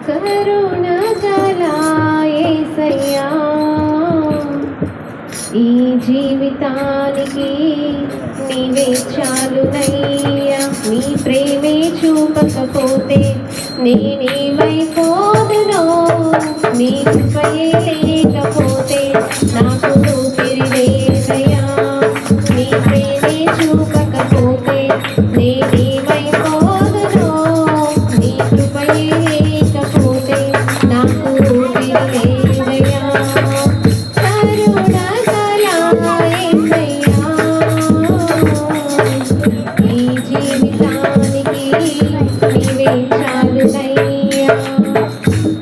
కరుణగల యేసయ్యా, ఈ జీవితానికి నీవే చాలునయ్యా. నీ ప్రేమే చూపకపోతే నేనేమైపోదునో, నీ కృపయే లేకపోతే నాకు ఊపిరి లేదయ్యా. నీ ప్రేమే చూపకపోతే నేనేమైపోదునో, నీ కృపయే లేకపోతే నాకు ఊపిరి లేదయ్యా. కరుణగల యేసయ్యా, ఈ జీవితానికి నీవే చాలునయ్యా.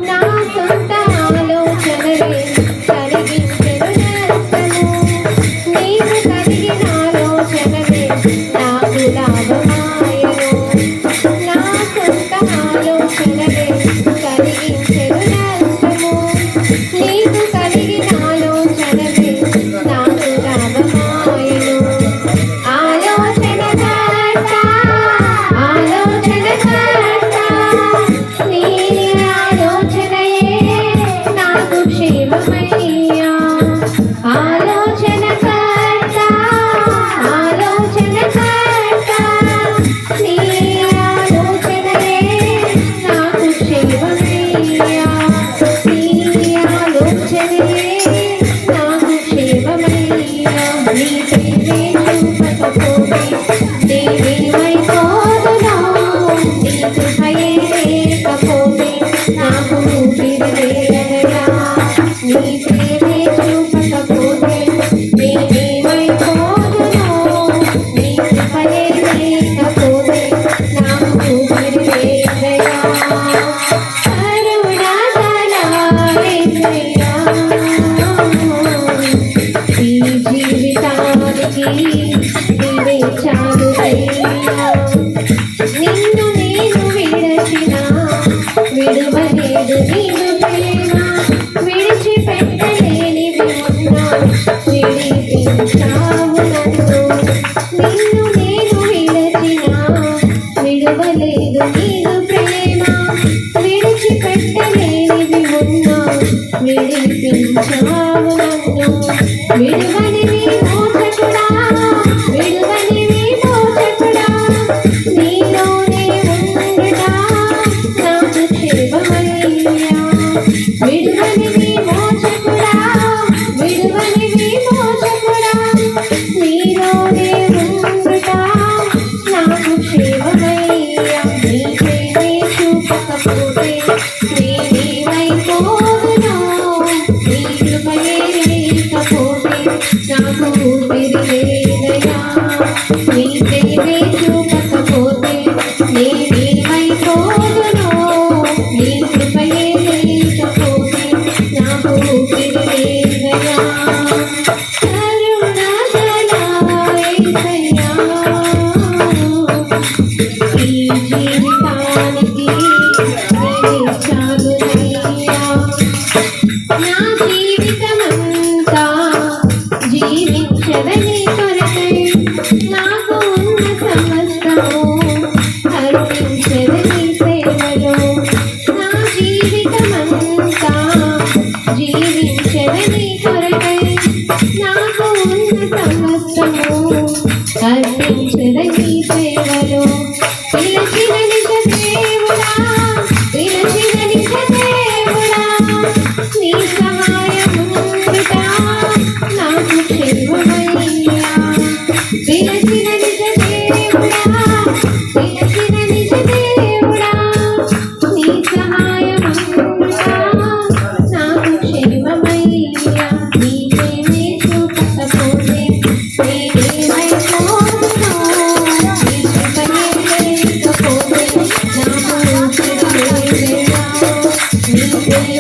నా సొంత ఆలోచనలే కలిగించెను నష్టము, నీవు కలిగిన ఆలోచనలే నాకు లాభమాయెను. నా సొంత ఆలోచనలే కలిగించెను నష్టము, నీవు కలిగిన ఆలోచనలే నాకు లాభమాయెను. ఆలోచనకర్త, ఆలోచనకర్త, నీ ఆలోచనయే నాకు క్షేమమయ్యా. ఆలోచనకర్త, ఆలోచనకర్త, నీ ఆలోచనయే నాకు క్షేమమయ్యా. నీ ఆలోచనయే నాకు క్షేమమయ్యా. నీ ప్రేమే చూపకపోతే నేనేమైపోదునో, నీ కృపయే లేకపోతే నాకు ఊపిరి లేదయ్యా. నీ ప్రేమే చూపకపోతే నేనేమైపోదునో, నీ కృపయే లేకపోతే నాకు ఊపిరి లేదయ్యా. కరుణగల యేసయ్యా, ఈ జీవితానికి నీవే చాలునయ్యా. నిన్ను నేను విడచినా విడువలేదు నీవు ప్రేమ, విడిచిపెట్టలేనివి ఉన్నా విడిపించావు నన్ను. నిన్ను నేను విడచినా విడువలేదు నీవు ప్రేమ, విడిచిపెట్టలేనివి ఉన్నా విడిపించావు నన్ను. విడువనివి మోచకుడా, విడువనివి మోచకుడా, నీలోనే ఉండుట నాకు క్షేమమయ్యా. విడువనివి మోచకుడా, విడువనివి మోచకుడా, నీలోనే ఉండుట నాకు క్షేమమయ్యా. నీ ప్రేమే చూపకపోతే నేనేమైపోదునో, నీ కృపయే లేకపోతే నాకు ఊపిరి లేదయ్యా. నీ ప్రేమే చూపకపోతే నేనేమైపోదునో, నీ కృపయే లేకపోతే నాకు ఊపిరి లేదయ్యా. కరుణగల యేసయ్యా, ఈ జీవితానికి నీవే చాలునయ్యా. నా జీవితమంతా జీవించదని కొరకై నాకు ఉన్న సమస్తము అర్పించదని సేవలో. నా జీవితమంతా జీవించదని కొరకై నాకు ఉన్న సమస్తము అర్పించదని సేవలో. పిలచిన నిజ దేవుడా, పిలచిన నిజ దేవుడా, నీ సహాయముండుట నాకు క్షేమమయ్యా. పిలచిన నిజ దేవుడా, పిలచిన నిజ దేవుడా, నీ సహాయముండుట నాకు క్షేమమయ్యా. నీ ప్రేమే చూపకపోతే నేనేమైపోదునో, నీ కృపయే లేకపోతే నాకు ఊపిరి లేదయ్యా. నీ ప్రేమే